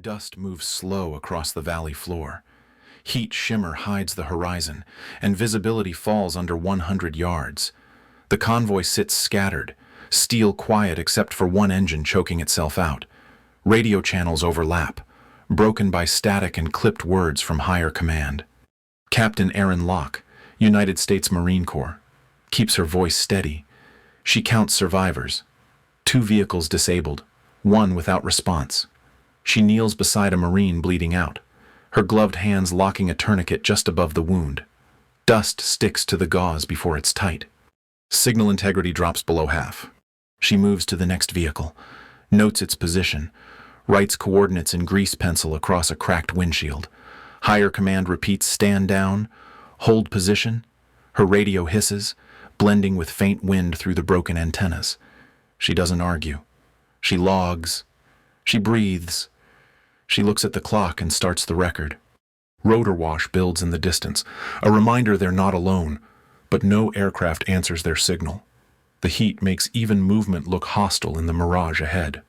Dust moves slow across the valley floor. Heat shimmer hides the horizon, and visibility falls under 100 yards. The convoy sits scattered, steel quiet except for one engine choking itself out. Radio channels overlap, broken by static and clipped words from higher command. Captain Erin Locke, United States Marine Corps, keeps her voice steady. She counts survivors. 2 vehicles disabled, 1 without response. She kneels beside a Marine bleeding out, her gloved hands locking a tourniquet just above the wound. Dust sticks to the gauze before it's tight. Signal integrity drops below half. She moves to the next vehicle, notes its position, writes coordinates in grease pencil across a cracked windshield. Higher command repeats stand down, hold position. Her radio hisses, blending with faint wind through the broken antennas. She doesn't argue. She logs. She breathes. She looks at the clock and starts the record. Rotor wash builds in the distance, a reminder they're not alone, but no aircraft answers their signal. The heat makes even movement look hostile in the mirage ahead.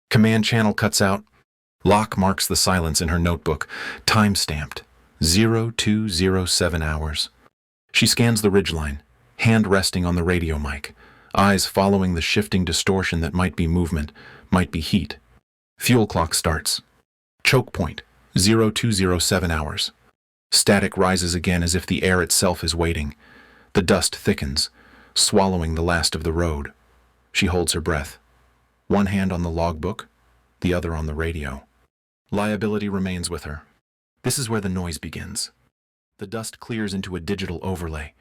Command channel cuts out. Locke marks the silence in her notebook, time-stamped, 0207 hours. She scans the ridgeline, hand resting on the radio mic, eyes following the shifting distortion that might be movement, might be heat. Fuel clock starts. Choke point, 0207 hours. Static rises again as if the air itself is waiting. The dust thickens, swallowing the last of the road. She holds her breath. One hand on the logbook, the other on the radio. Liability remains with her. This is where the noise begins. The dust clears into a digital overlay,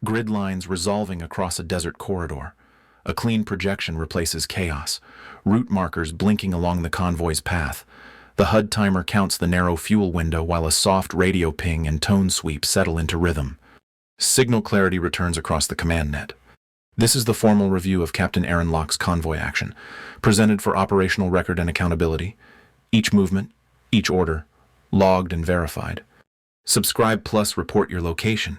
grid lines resolving across a desert corridor. A clean projection replaces chaos, route markers blinking along the convoy's path. The HUD timer counts the narrow fuel window while a soft radio ping and tone sweep settle into rhythm. Signal clarity returns across the command net. This is the formal review of Captain Erin Locke's convoy action, presented for operational record and accountability. Each movement, each order, logged and verified. Subscribe plus report your location.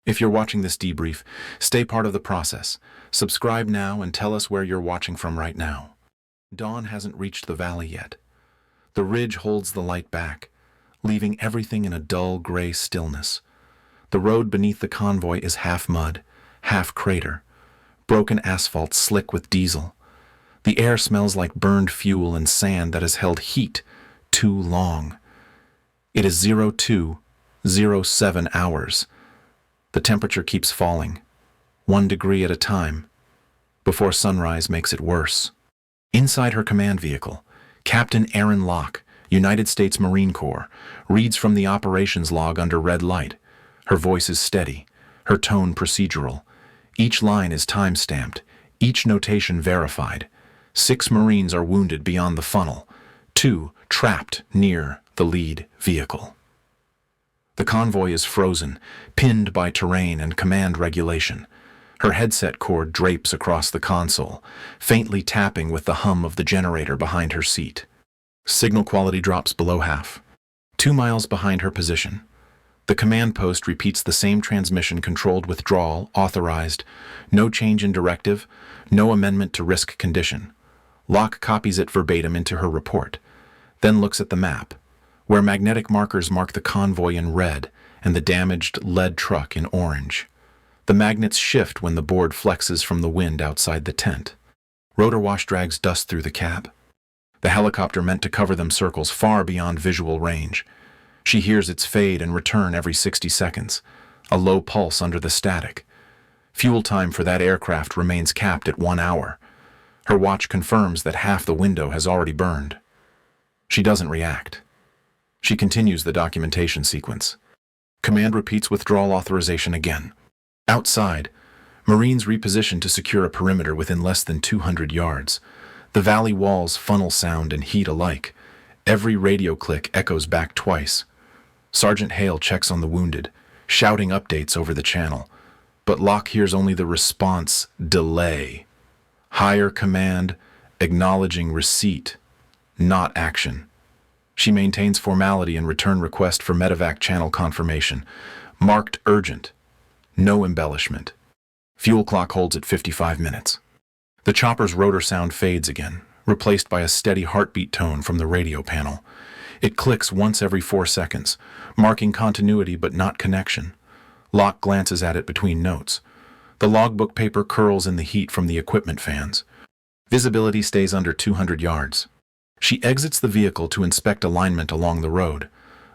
If you're watching this debrief, stay part of the process. Subscribe now and tell us where you're watching from right now. Dawn hasn't reached the valley yet. The ridge holds the light back, leaving everything in a dull gray stillness. The road beneath the convoy is half mud, half crater, broken asphalt slick with diesel. The air smells like burned fuel and sand that has held heat too long. It is 0207 hours. The temperature keeps falling, 1 degree at a time, before sunrise makes it worse. Inside her command vehicle, Captain Erin Locke, United States Marine Corps, reads from the operations log under red light. Her voice is steady, her tone procedural. Each line is time-stamped, each notation verified. 6 Marines are wounded beyond the funnel, 2 trapped near the lead vehicle. The convoy is frozen, pinned by terrain and command regulation. Her headset cord drapes across the console, faintly tapping with the hum of the generator behind her seat. Signal quality drops below half. 2 miles behind her position. The command post repeats the same transmission: controlled withdrawal, authorized, no change in directive, no amendment to risk condition. Locke copies it verbatim into her report, then looks at the map, where magnetic markers mark the convoy in red and the damaged lead truck in orange. The magnets shift when the board flexes from the wind outside the tent. Rotor wash drags dust through the cab. The helicopter meant to cover them circles far beyond visual range. She hears its fade and return every 60 seconds, a low pulse under the static. Fuel time for that aircraft remains capped at 1 hour. Her watch confirms that half the window has already burned. She doesn't react. She continues the documentation sequence. Command repeats withdrawal authorization again. Outside, Marines reposition to secure a perimeter within less than 200 yards. The valley walls funnel sound and heat alike. Every radio click echoes back twice. Sergeant Hale checks on the wounded, shouting updates over the channel. But Locke hears only the response delay. Higher command acknowledging receipt, not action. She maintains formality and return request for medevac channel confirmation. Marked urgent. No embellishment. Fuel clock holds at 55 minutes. The chopper's rotor sound fades again, replaced by a steady heartbeat tone from the radio panel. It clicks once every 4 seconds, marking continuity but not connection. Locke glances at it between notes. The logbook paper curls in the heat from the equipment fans. Visibility stays under 200 yards. She exits the vehicle to inspect alignment along the road.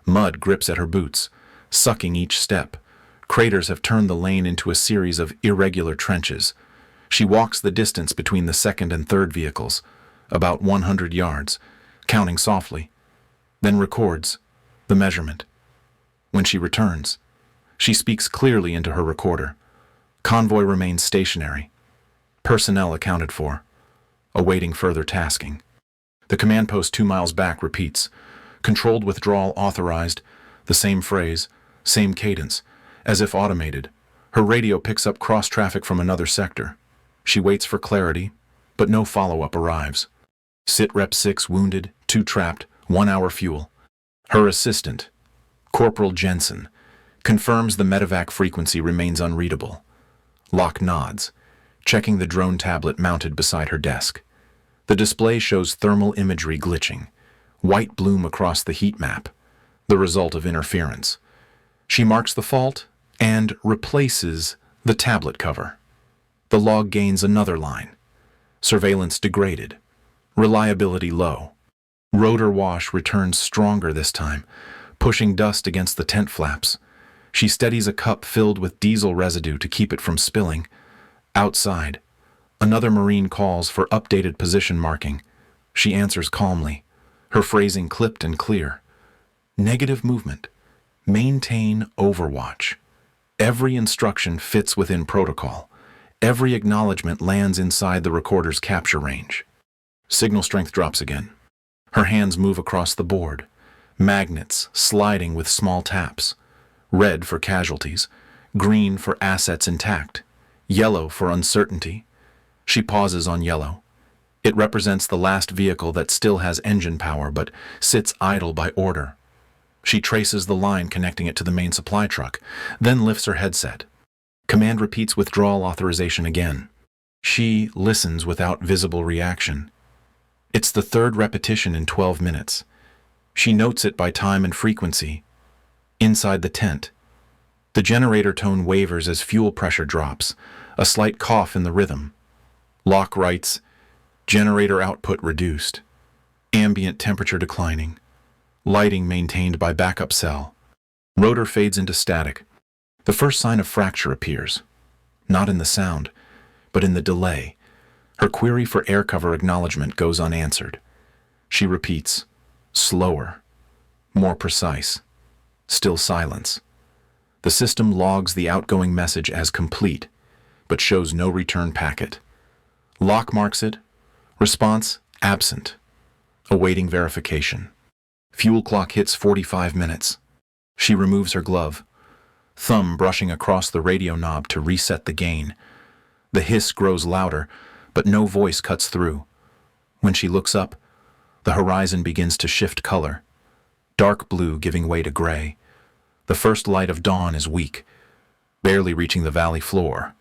Mud grips at her boots, sucking each step. Craters have turned the lane into a series of irregular trenches. She walks the distance between the second and third vehicles, about 100 yards, counting softly, then records the measurement. When she returns, she speaks clearly into her recorder. Convoy remains stationary. Personnel accounted for, awaiting further tasking. The command post 2 miles back repeats, controlled withdrawal authorized, the same phrase, same cadence, as if automated. Her radio picks up cross-traffic from another sector. She waits for clarity, but no follow-up arrives. Sit Rep 6 wounded, 2 trapped, 1 hour fuel. Her assistant, Corporal Jensen, confirms the medevac frequency remains unreadable. Locke nods, checking the drone tablet mounted beside her desk. The display shows thermal imagery glitching, white bloom across the heat map, the result of interference. She marks the fault and replaces the tablet cover. The log gains another line. Surveillance degraded. Reliability low. Rotor wash returns stronger this time, pushing dust against the tent flaps. She steadies a cup filled with diesel residue to keep it from spilling. Outside, another Marine calls for updated position marking. She answers calmly, her phrasing clipped and clear. Negative movement. Maintain overwatch. Every instruction fits within protocol. Every acknowledgement lands inside the recorder's capture range. Signal strength drops again. Her hands move across the board, magnets sliding with small taps. Red for casualties, green for assets intact, yellow for uncertainty. She pauses on yellow. It represents the last vehicle that still has engine power but sits idle by order. She traces the line connecting it to the main supply truck, then lifts her headset. Command repeats withdrawal authorization again. She listens without visible reaction. It's the third repetition in 12 minutes. She notes it by time and frequency. Inside the tent, the generator tone wavers as fuel pressure drops, a slight cough in the rhythm. Locke writes, generator output reduced, ambient temperature declining, lighting maintained by backup cell. Rotor fades into static. The first sign of fracture appears, not in the sound, but in the delay. Her query for air cover acknowledgement goes unanswered. She repeats, slower, more precise. Still silence. The system logs the outgoing message as complete, but shows no return packet. Locke marks it. Response absent. Awaiting verification. Fuel clock hits 45 minutes. She removes her glove, thumb brushing across the radio knob to reset the gain. The hiss grows louder, but no voice cuts through. When she looks up, the horizon begins to shift color. Dark blue giving way to gray. The first light of dawn is weak, barely reaching the valley floor.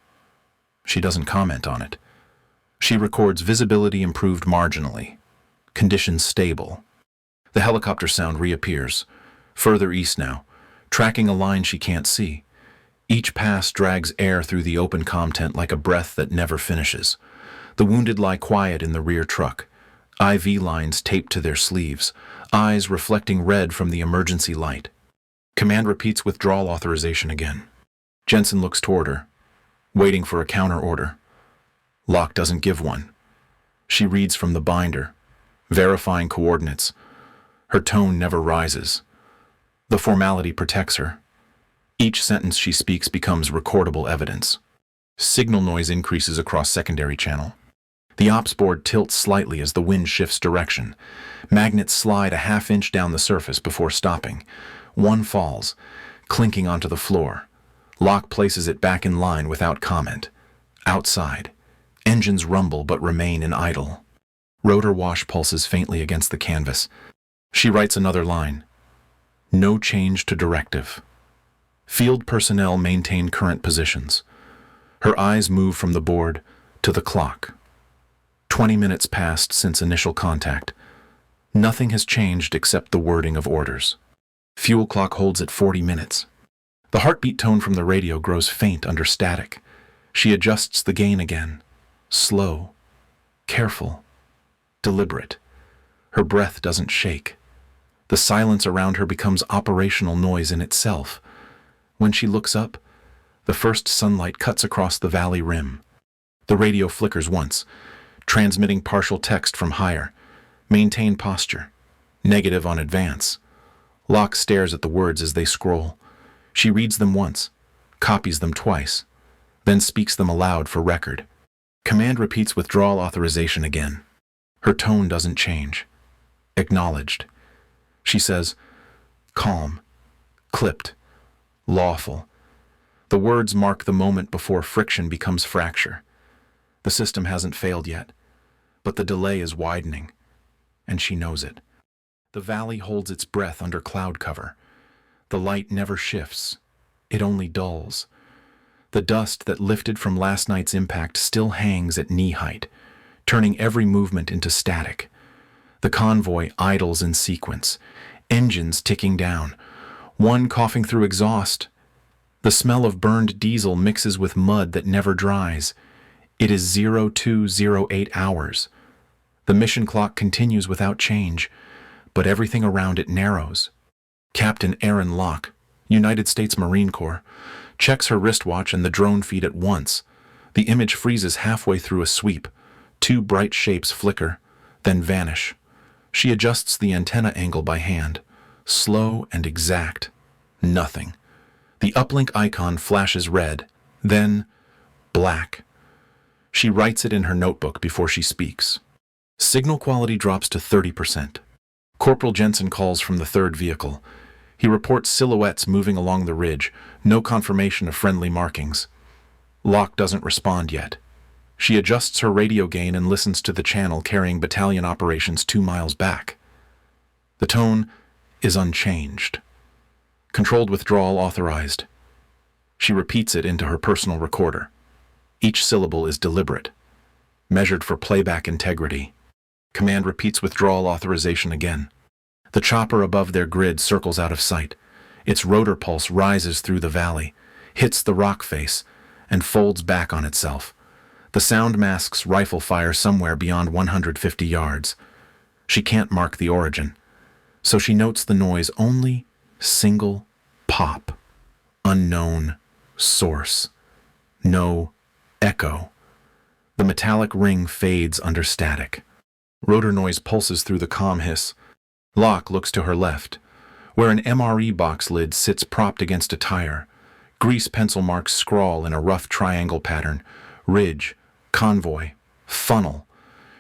She doesn't comment on it. She records visibility improved marginally, conditions stable. The helicopter sound reappears, further east now, tracking a line she can't see. Each pass drags air through the open comm tent like a breath that never finishes. The wounded lie quiet in the rear truck, IV lines taped to their sleeves, eyes reflecting red from the emergency light. Command repeats withdrawal authorization again. Jensen looks toward her, waiting for a counter order. Locke doesn't give one. She reads from the binder, verifying coordinates. Her tone never rises. The formality protects her. Each sentence she speaks becomes recordable evidence. Signal noise increases across secondary channel. The ops board tilts slightly as the wind shifts direction. Magnets slide a half-inch down the surface before stopping. One falls, clinking onto the floor. Locke places it back in line without comment. Outside, engines rumble but remain in idle. Rotor wash pulses faintly against the canvas. She writes another line. No change to directive. Field personnel maintain current positions. Her eyes move from the board to the clock. 20 minutes passed since initial contact. Nothing has changed except the wording of orders. Fuel clock holds at 40 minutes. The heartbeat tone from the radio grows faint under static. She adjusts the gain again. Slow, careful, deliberate. Her breath doesn't shake. The silence around her becomes operational noise in itself. When she looks up, the first sunlight cuts across the valley rim. The radio flickers once, transmitting partial text from higher. Maintain posture. Negative on advance. Locke stares at the words as they scroll. She reads them once, copies them twice, then speaks them aloud for record. Command repeats withdrawal authorization again. Her tone doesn't change. Acknowledged. She says, calm, clipped, lawful. The words mark the moment before friction becomes fracture. The system hasn't failed yet, but the delay is widening, and she knows it. The valley holds its breath under cloud cover. The light never shifts. It only dulls. The dust that lifted from last night's impact still hangs at knee height, turning every movement into static. The convoy idles in sequence, engines ticking down, one coughing through exhaust. The smell of burned diesel mixes with mud that never dries. It is 0208 hours. The mission clock continues without change, but everything around it narrows. Captain Erin Locke, United States Marine Corps, checks her wristwatch and the drone feed at once. The image freezes halfway through a sweep. Two bright shapes flicker, then vanish. She adjusts the antenna angle by hand. Slow and exact. Nothing. The uplink icon flashes red, then black. She writes it in her notebook before she speaks. Signal quality drops to 30%. Corporal Jensen calls from the third vehicle. He reports silhouettes moving along the ridge, no confirmation of friendly markings. Locke doesn't respond yet. She adjusts her radio gain and listens to the channel carrying battalion operations 2 miles back. The tone is unchanged. Controlled withdrawal authorized. She repeats it into her personal recorder. Each syllable is deliberate, measured for playback integrity. Command repeats withdrawal authorization again. The chopper above their grid circles out of sight. Its rotor pulse rises through the valley, hits the rock face, and folds back on itself. The sound masks rifle fire somewhere beyond 150 yards. She can't mark the origin, so she notes the noise only single pop. Unknown source. No echo. The metallic ring fades under static. Rotor noise pulses through the calm hiss. Locke looks to her left, where an MRE box lid sits propped against a tire. Grease pencil marks scrawl in a rough triangle pattern. Ridge, convoy, funnel.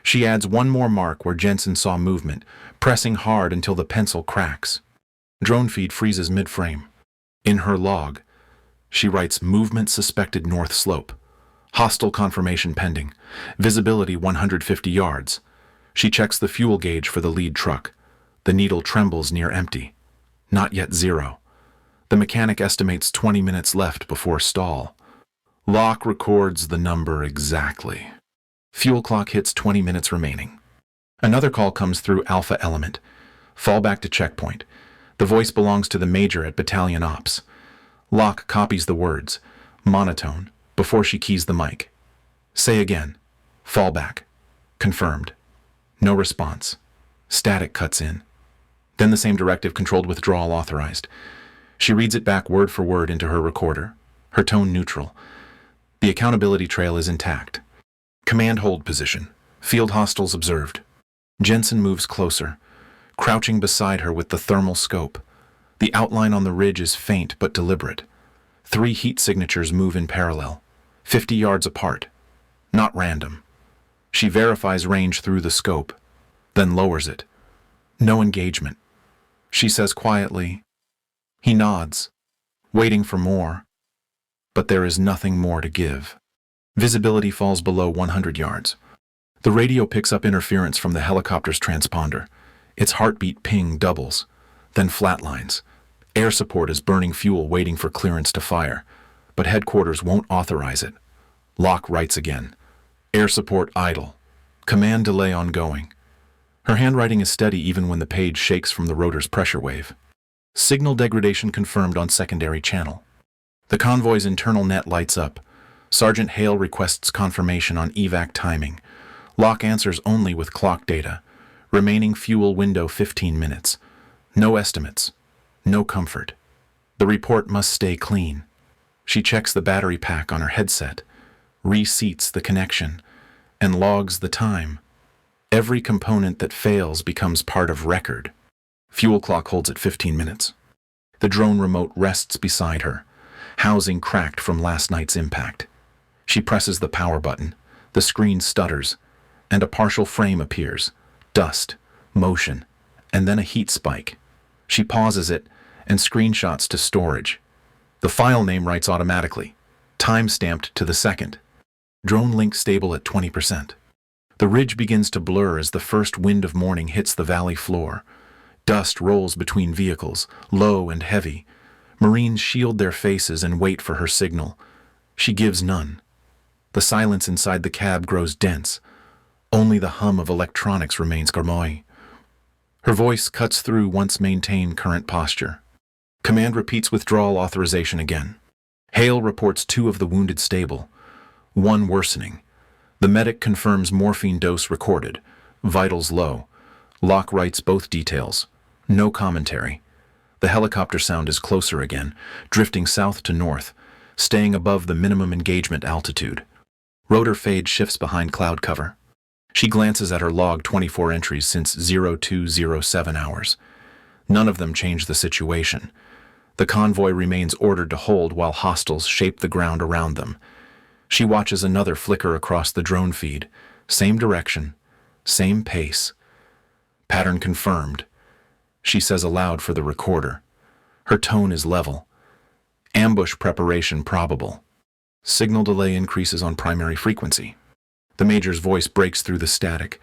She adds one more mark where Jensen saw movement, pressing hard until the pencil cracks. Drone feed freezes mid-frame. In her log, she writes movement suspected north slope. Hostile confirmation pending. Visibility 150 yards. She checks the fuel gauge for the lead truck. The needle trembles near empty. Not yet 0. The mechanic estimates 20 minutes left before stall. Locke records the number exactly. Fuel clock hits 20 minutes remaining. Another call comes through Alpha Element. Fall back to checkpoint. The voice belongs to the major at Battalion Ops. Locke copies the words, monotone, before she keys the mic. Say again. Fall back. Confirmed. No response. Static cuts in. Then the same directive, controlled withdrawal authorized. She reads it back word for word into her recorder, her tone neutral. The accountability trail is intact. Command hold position. Field hostiles observed. Jensen moves closer, crouching beside her with the thermal scope. The outline on the ridge is faint but deliberate. 3 heat signatures move in parallel, 50 yards apart. Not random. She verifies range through the scope, then lowers it. No engagement. She says quietly. He nods, waiting for more. But there is nothing more to give. Visibility falls below 100 yards. The radio picks up interference from the helicopter's transponder. Its heartbeat ping doubles, then flatlines. Air support is burning fuel waiting for clearance to fire, but headquarters won't authorize it. Locke writes again. Air support idle. Command delay ongoing. Her handwriting is steady even when the page shakes from the rotor's pressure wave. Signal degradation confirmed on secondary channel. The convoy's internal net lights up. Sergeant Hale requests confirmation on evac timing. Locke answers only with clock data. Remaining fuel window 15 minutes. No estimates. No comfort. The report must stay clean. She checks the battery pack on her headset, reseats the connection, and logs the time. Every component that fails becomes part of record. Fuel clock holds at 15 minutes. The drone remote rests beside her, housing cracked from last night's impact. She presses the power button, the screen stutters, and a partial frame appears. Dust, motion, and then a heat spike. She pauses it and screenshots to storage. The file name writes automatically, time-stamped to the second. Drone link stable at 20%. The ridge begins to blur as the first wind of morning hits the valley floor. Dust rolls between vehicles, low and heavy. Marines shield their faces and wait for her signal. She gives none. The silence inside the cab grows dense. Only the hum of electronics remains convoy. Her voice cuts through once maintained current posture. Command repeats withdrawal authorization again. Hale reports 2 of the wounded stable, 1 worsening. The medic confirms morphine dose recorded, vitals low. Locke writes both details. No commentary. The helicopter sound is closer again, drifting south to north, staying above the minimum engagement altitude. Rotor fade shifts behind cloud cover. She glances at her log 24 entries since 0207 hours. None of them change the situation. The convoy remains ordered to hold while hostiles shape the ground around them. She watches another flicker across the drone feed. Same direction, same pace. Pattern confirmed. She says aloud for the recorder. Her tone is level. Ambush preparation probable. Signal delay increases on primary frequency. The major's voice breaks through the static.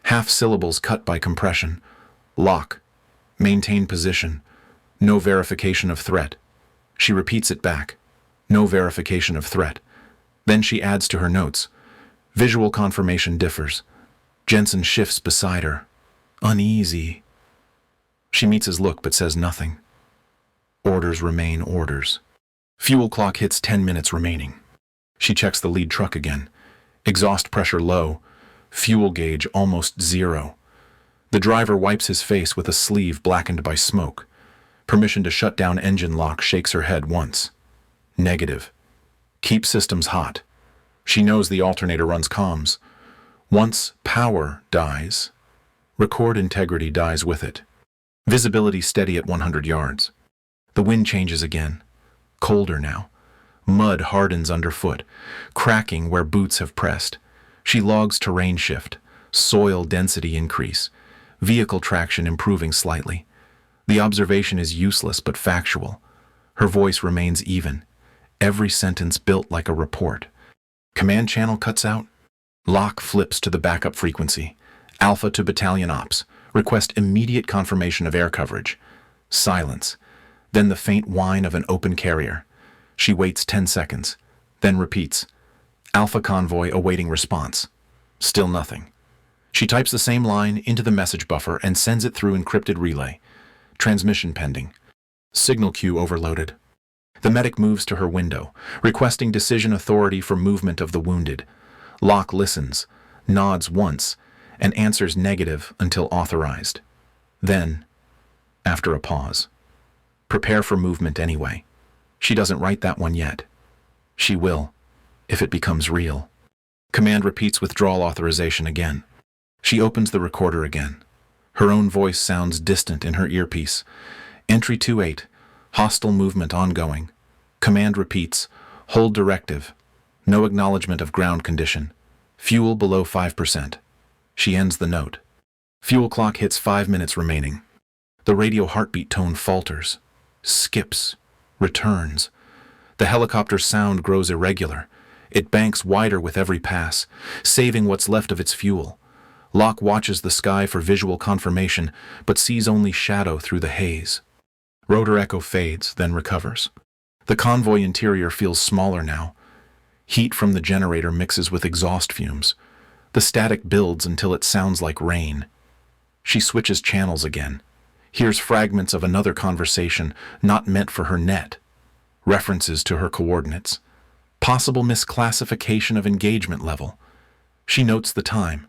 Half syllables cut by compression. Lock. Maintain position. No verification of threat. She repeats it back. No verification of threat. Then she adds to her notes. Visual confirmation differs. Jensen shifts beside her. Uneasy. She meets his look but says nothing. Orders remain orders. Fuel clock hits 10 minutes remaining. She checks the lead truck again. Exhaust pressure low. Fuel gauge almost 0. The driver wipes his face with a sleeve blackened by smoke. Permission to shut down engine lock shakes her head once. Negative. Keep systems hot. She knows the alternator runs comms. Once power dies, record integrity dies with it. Visibility steady at 100 yards. The wind changes again. Colder now. Mud hardens underfoot, cracking where boots have pressed. She logs terrain shift, soil density increase, vehicle traction improving slightly. The observation is useless but factual. Her voice remains even. Every sentence built like a report. Command channel cuts out. Locke flips to the backup frequency. Alpha to battalion ops. Request immediate confirmation of air coverage. Silence. Then the faint whine of an open carrier. She waits 10 seconds, then repeats. Alpha convoy awaiting response. Still nothing. She types the same line into the message buffer and sends it through encrypted relay. Transmission pending. Signal queue overloaded. The medic moves to her window, requesting decision authority for movement of the wounded. Locke listens, nods once, and answers negative until authorized. Then, after a pause, prepare for movement anyway. She doesn't write that one yet. She will, if it becomes real. Command repeats withdrawal authorization again. She opens the recorder again. Her own voice sounds distant in her earpiece. Entry 28, hostile movement ongoing. Command repeats, hold directive. No acknowledgement of ground condition. Fuel below 5%. She ends the note. Fuel clock hits 5 minutes remaining. The radio heartbeat tone falters, skips, returns. The helicopter's sound grows irregular. It banks wider with every pass, saving what's left of its fuel. Locke watches the sky for visual confirmation, but sees only shadow through the haze. Rotor echo fades, then recovers. The convoy interior feels smaller now. Heat from the generator mixes with exhaust fumes. The static builds until it sounds like rain. She switches channels again, hears fragments of another conversation not meant for her net, references to her coordinates, possible misclassification of engagement level. She notes the time,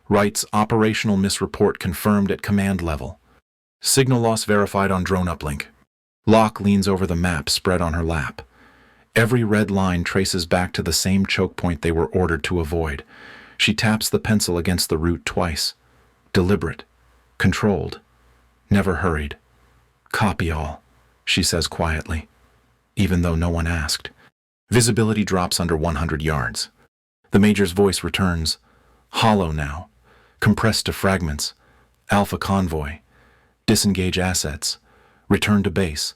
writes operational misreport confirmed at command level. Signal loss verified on drone uplink. Locke leans over the map spread on her lap. Every red line traces back to the same choke point they were ordered to avoid. She taps the pencil against the route twice. Deliberate, controlled, never hurried. Copy all, she says quietly, even though no one asked. Visibility drops under 100 yards. The Major's voice returns, hollow now, compressed to fragments. Alpha convoy. Disengage assets. Return to base.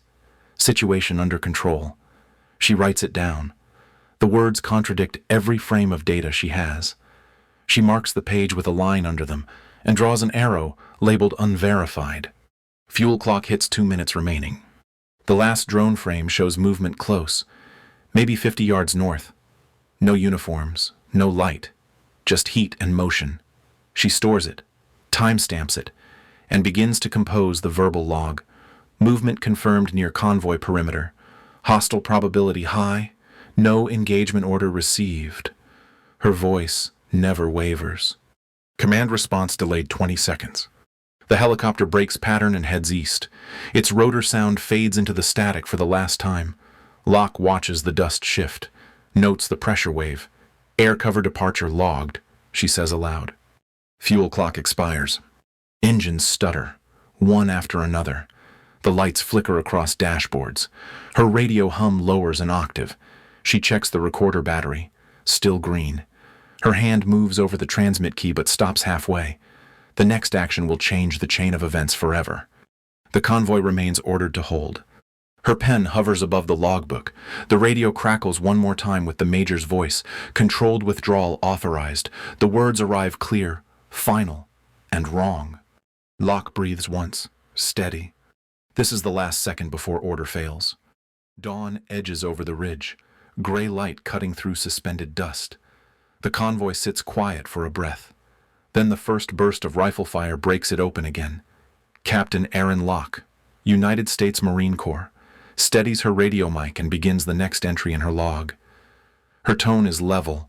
Situation under control. She writes it down. The words contradict every frame of data she has. She marks the page with a line under them and draws an arrow labeled unverified. Fuel clock hits 2 minutes remaining. The last drone frame shows movement close, maybe 50 yards north. No uniforms, no light, just heat and motion. She stores it, timestamps it, and begins to compose the verbal log. Movement confirmed near convoy perimeter. Hostile probability high. No engagement order received. Her voice never wavers. Command response delayed 20 seconds. The helicopter breaks pattern and heads east. Its rotor sound fades into the static for the last time. Locke watches the dust shift, notes the pressure wave. Air cover departure logged, she says aloud. Fuel clock expires. Engines stutter, one after another. The lights flicker across dashboards. Her radio hum lowers an octave. She checks the recorder battery, still green. Her hand moves over the transmit key but stops halfway. The next action will change the chain of events forever. The convoy remains ordered to hold. Her pen hovers above the logbook. The radio crackles one more time with the Major's voice. Controlled withdrawal authorized. The words arrive clear, final, and wrong. Locke breathes once, steady. This is the last second before order fails. Dawn edges over the ridge, gray light cutting through suspended dust. The convoy sits quiet for a breath. Then the first burst of rifle fire breaks it open again. Captain Erin Locke, United States Marine Corps, steadies her radio mic and begins the next entry in her log. Her tone is level.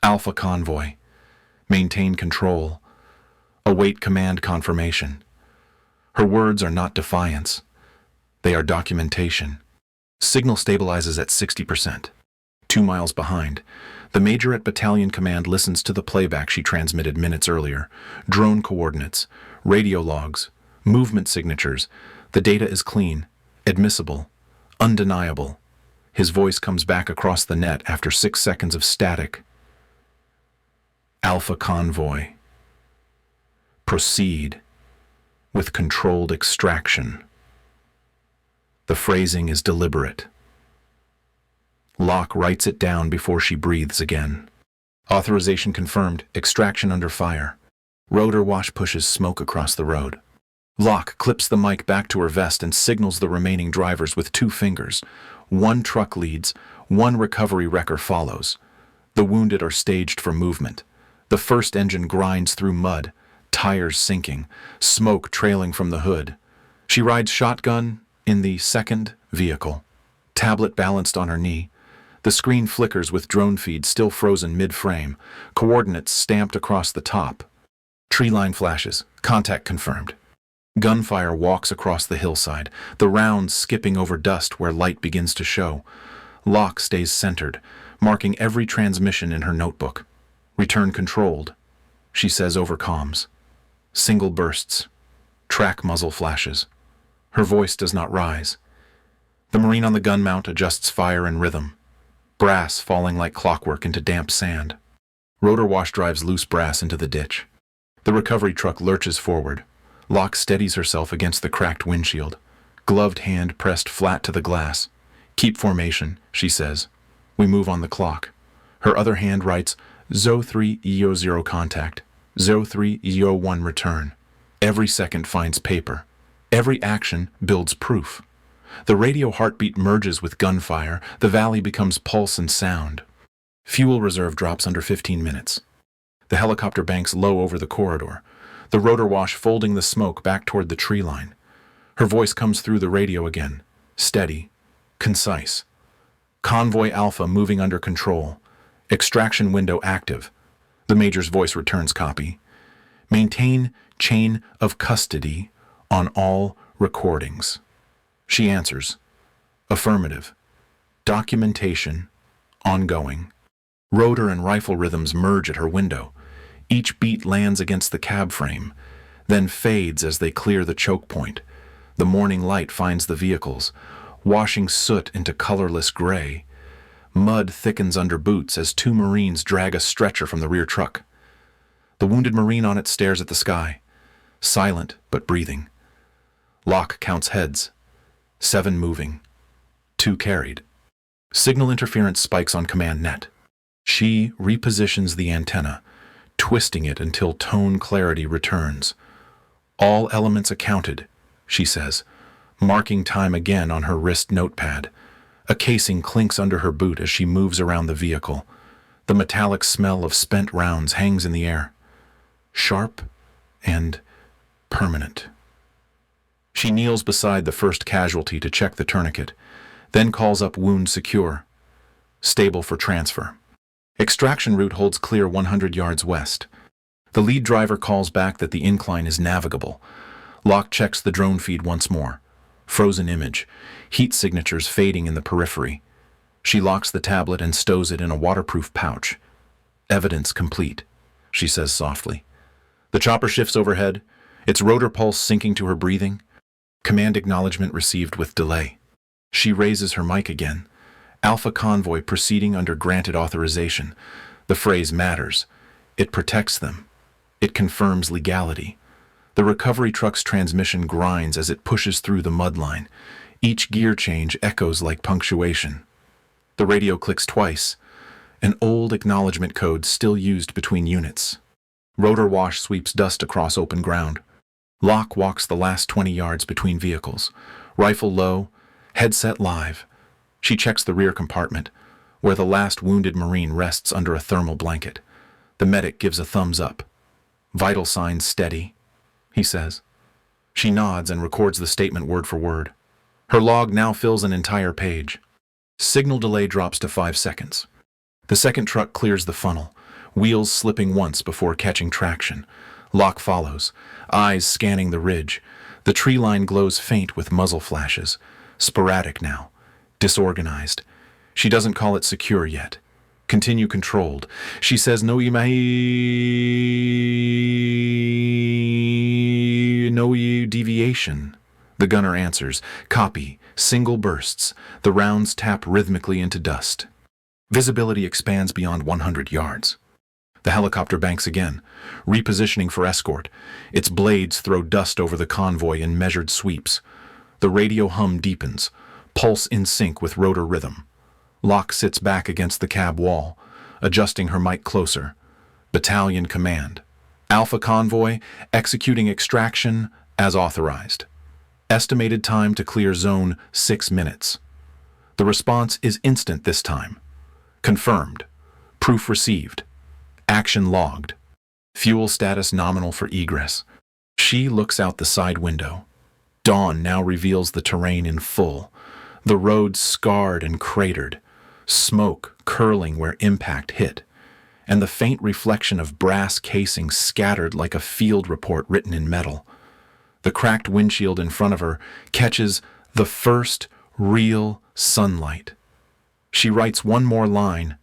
Alpha convoy. Maintain control. Await command confirmation. Her words are not defiance. They are documentation. Signal stabilizes at 60%. 2 miles behind, the Major at Battalion Command listens to the playback she transmitted minutes earlier. Drone coordinates, radio logs, movement signatures. The data is clean, admissible, undeniable. His voice comes back across the net after 6 seconds of static. Alpha convoy. Proceed with controlled extraction. The phrasing is deliberate. Locke writes it down before she breathes again. Authorization confirmed. Extraction under fire. Rotor wash pushes smoke across the road. Locke clips the mic back to her vest and signals the remaining drivers with 2 fingers. 1 truck leads, 1 recovery wrecker follows. The wounded are staged for movement. The first engine grinds through mud, tires sinking, smoke trailing from the hood. She rides shotgun in the second vehicle. Tablet balanced on her knee. The screen flickers with drone feed still frozen mid-frame, coordinates stamped across the top. Tree line flashes, contact confirmed. Gunfire walks across the hillside, the rounds skipping over dust where light begins to show. Locke stays centered, marking every transmission in her notebook. Return controlled, she says over comms. Single bursts. Track muzzle flashes. Her voice does not rise. The Marine on the gun mount adjusts fire and rhythm. Brass falling like clockwork into damp sand. Rotor wash drives loose brass into the ditch. The recovery truck lurches forward. Locke steadies herself against the cracked windshield. Gloved hand pressed flat to the glass. Keep formation, she says. We move on the clock. Her other hand writes, ZO3 EO0 contact. ZO3 EO1 return. Every second finds paper. Every action builds proof. The radio heartbeat merges with gunfire. The valley becomes pulse and sound. Fuel reserve drops under 15 minutes. The helicopter banks low over the corridor. the rotor wash folding the smoke back toward the tree line. Her voice comes through the radio again, steady, concise. Convoy Alpha moving under control. Extraction window active. The Major's voice returns copy. Maintain chain of custody on all recordings. She answers. Affirmative. Documentation ongoing. Rotor and rifle rhythms merge at her window. Each beat lands against the cab frame, then fades as they clear the choke point. The morning light finds the vehicles, washing soot into colorless gray. Mud thickens under boots as two Marines drag a stretcher from the rear truck. The wounded Marine on it stares at the sky, silent but breathing. Locke counts heads. 7 moving. 2 carried. Signal interference spikes on command net. She repositions the antenna, twisting it until tone clarity returns. All elements accounted, she says, marking time again on her wrist notepad. A casing clinks under her boot as she moves around the vehicle. The metallic smell of spent rounds hangs in the air. Sharp and permanent. She kneels beside the first casualty to check the tourniquet, then calls up wound secure. Stable for transfer. Extraction route holds clear 100 yards west. The lead driver calls back that the incline is navigable. Locke checks the drone feed once more. Frozen image, heat signatures fading in the periphery. She locks the tablet and stows it in a waterproof pouch. Evidence complete, she says softly. The chopper shifts overhead, its rotor pulse sinking to her breathing. Command acknowledgement received with delay. She raises her mic again. Alpha convoy proceeding under granted authorization. The phrase matters. It protects them. It confirms legality. The recovery truck's transmission grinds as it pushes through the mudline. Each gear change echoes like punctuation. The radio clicks twice, an old acknowledgement code still used between units. Rotor wash sweeps dust across open ground. Locke walks the last 20 yards between vehicles. Rifle low, headset live. She checks the rear compartment, where the last wounded Marine rests under a thermal blanket. The medic gives a thumbs up. Vital signs steady, he says. She nods and records the statement word for word. Her log now fills an entire page. Signal delay drops to 5 seconds. The second truck clears the funnel, wheels slipping once before catching traction. Locke follows, eyes scanning the ridge. The tree line glows faint with muzzle flashes. Sporadic now. Disorganized. She doesn't call it secure yet. Continue controlled. She says no deviation. The gunner answers. Copy. Single bursts. The rounds tap rhythmically into dust. Visibility expands beyond 100 yards. The helicopter banks again, repositioning for escort. Its blades throw dust over the convoy in measured sweeps. The radio hum deepens, pulse in sync with rotor rhythm. Locke sits back against the cab wall, adjusting her mic closer. Battalion command. Alpha convoy, executing extraction as authorized. Estimated time to clear zone 6 minutes. The response is instant this time. Confirmed. Proof received. Action logged. Fuel status nominal for egress. She looks out the side window. Dawn now reveals the terrain in full. The road scarred and cratered. Smoke curling where impact hit. And the faint reflection of brass casing scattered like a field report written in metal. The cracked windshield in front of her catches the first real sunlight. She writes one more line,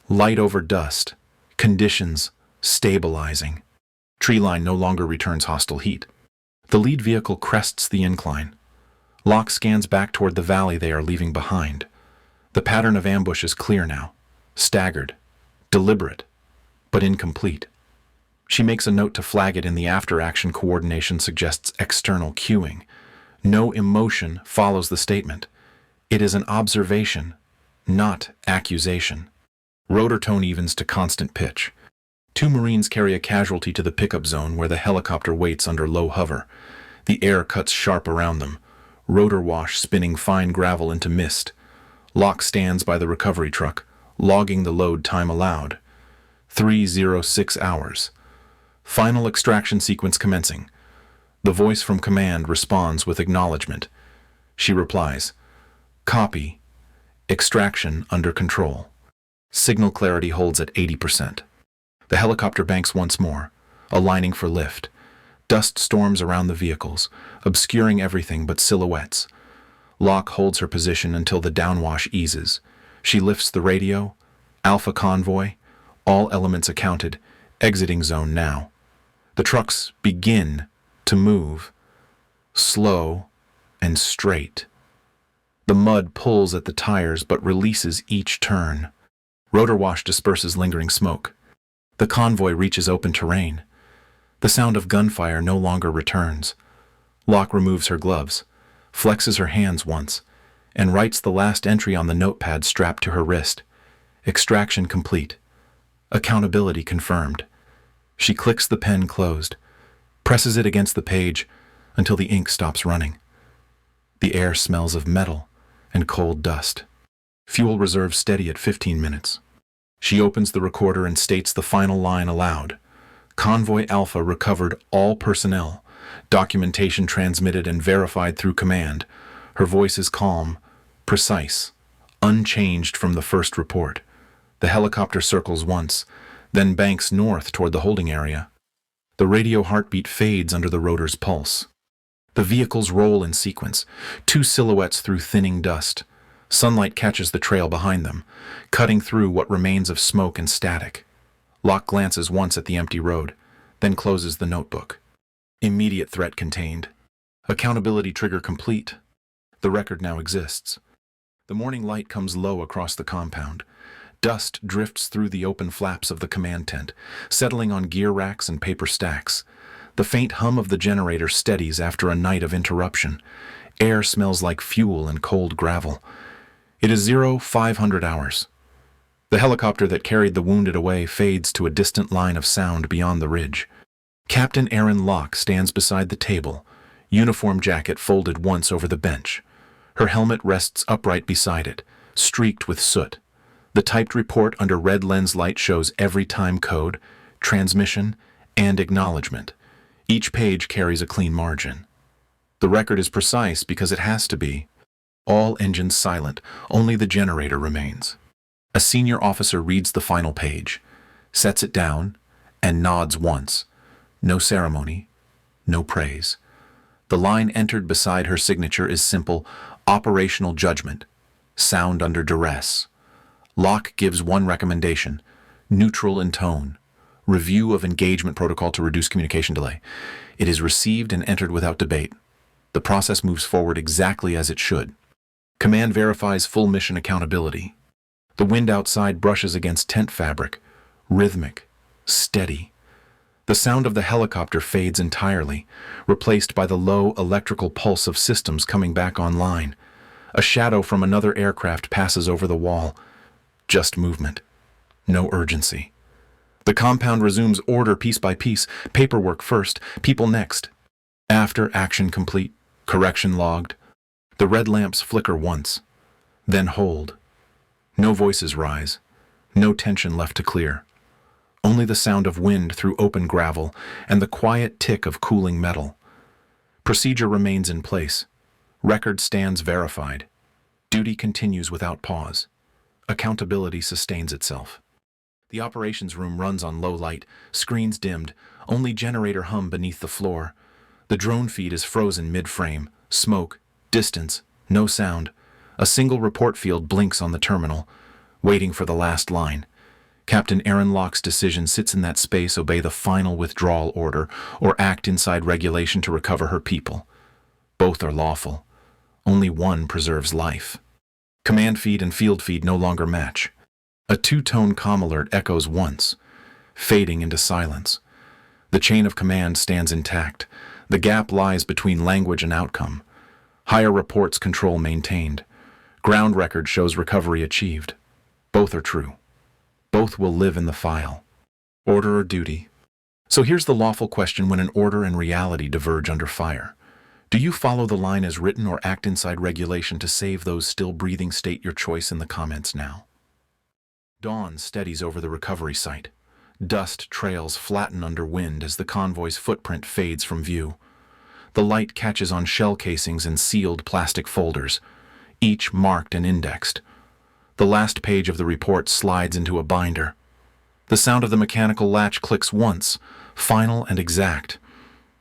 light over dust. Conditions stabilizing. Tree line no longer returns hostile heat. The lead vehicle crests the incline. Locke scans back toward the valley they are leaving behind. The pattern of ambush is clear now. Staggered. Deliberate. But incomplete. She makes a note to flag it in the after-action coordination suggests external cueing. No emotion follows the statement. It is an observation, not accusation. Rotor tone evens to constant pitch. 2 Marines carry a casualty to the pickup zone where the helicopter waits under low hover. The air cuts sharp around them. Rotor wash spinning fine gravel into mist. Locke stands by the recovery truck, logging the load time allowed. 306 hours. Final extraction sequence commencing. The voice from command responds with acknowledgement. She replies, "Copy. Extraction under control." Signal clarity holds at 80%. The helicopter banks once more, aligning for lift. Dust storms around the vehicles, obscuring everything but silhouettes. Locke holds her position until the downwash eases. She lifts the radio. Alpha convoy. All elements accounted. Exiting zone now. The trucks begin to move. Slow and straight. The mud pulls at the tires but releases each turn. Rotor wash disperses lingering smoke. The convoy reaches open terrain. The sound of gunfire no longer returns. Locke removes her gloves, flexes her hands once, and writes the last entry on the notepad strapped to her wrist. Extraction complete. Accountability confirmed. She clicks the pen closed, presses it against the page until the ink stops running. The air smells of metal and cold dust. Fuel reserve steady at 15 minutes. She opens the recorder and states the final line aloud. Convoy Alpha recovered all personnel. Documentation transmitted and verified through command. Her voice is calm, precise, unchanged from the first report. The helicopter circles once, then banks north toward the holding area. The radio heartbeat fades under the rotor's pulse. The vehicles roll in sequence, two silhouettes through thinning dust. Sunlight catches the trail behind them, cutting through what remains of smoke and static. Locke glances once at the empty road, then closes the notebook. Immediate threat contained. Accountability trigger complete. The record now exists. The morning light comes low across the compound. Dust drifts through the open flaps of the command tent, settling on gear racks and paper stacks. The faint hum of the generator steadies after a night of interruption. Air smells like fuel and cold gravel. It is 0500 hours. The helicopter that carried the wounded away fades to a distant line of sound beyond the ridge. Captain Erin Locke stands beside the table, uniform jacket folded once over the bench. Her helmet rests upright beside it, streaked with soot. The typed report under red lens light shows every time code, transmission, and acknowledgement. Each page carries a clean margin. The record is precise because it has to be. All engines silent, only the generator remains. A senior officer reads the final page, sets it down, and nods once. No ceremony, no praise. The line entered beside her signature is simple, operational judgment, sound under duress. Locke gives one recommendation, neutral in tone, review of engagement protocol to reduce communication delay. It is received and entered without debate. The process moves forward exactly as it should. Command verifies full mission accountability. The wind outside brushes against tent fabric, rhythmic, steady. The sound of the helicopter fades entirely, replaced by the low electrical pulse of systems coming back online. A shadow from another aircraft passes over the wall. Just movement. No urgency. The compound resumes order piece by piece, paperwork first, people next. After action complete, correction logged. The red lamps flicker once, then hold. No voices rise, no tension left to clear. Only the sound of wind through open gravel and the quiet tick of cooling metal. Procedure remains in place. Record stands verified. Duty continues without pause. Accountability sustains itself. The operations room runs on low light, screens dimmed, only generator hum beneath the floor. The drone feed is frozen mid-frame, smoke, distance, no sound. A single report field blinks on the terminal, waiting for the last line. Captain Erin Locke's decision sits in that space: obey the final withdrawal order or act inside regulation to recover her people. Both are lawful. Only one preserves life. Command feed and field feed no longer match. A two-tone comm alert echoes once, fading into silence. The chain of command stands intact. The gap lies between language and outcome. Higher reports control maintained. Ground record shows recovery achieved. Both are true. Both will live in the file. Order or duty? So here's the lawful question when an order and reality diverge under fire. Do you follow the line as written or act inside regulation to save those still breathing? State your choice in the comments now. Dawn steadies over the recovery site. Dust trails flatten under wind as the convoy's footprint fades from view. The light catches on shell casings and sealed plastic folders, each marked and indexed. The last page of the report slides into a binder. The sound of the mechanical latch clicks once, final and exact.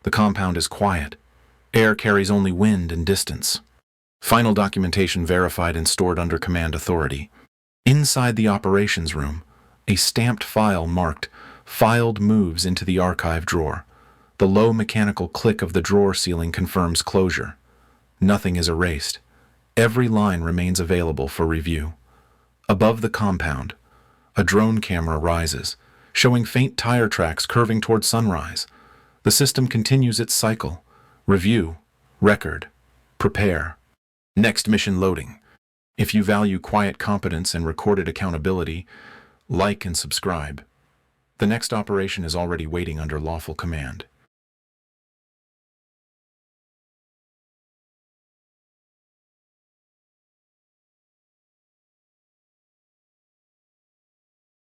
The compound is quiet. Air carries only wind and distance. Final documentation verified and stored under command authority. Inside the operations room, a stamped file marked "Filed" moves into the archive drawer. The low mechanical click of the drawer ceiling confirms closure. Nothing is erased. Every line remains available for review. Above the compound, a drone camera rises, showing faint tire tracks curving toward sunrise. The system continues its cycle. Review, record, prepare. Next mission loading. If you value quiet competence and recorded accountability, like and subscribe. The next operation is already waiting under lawful command.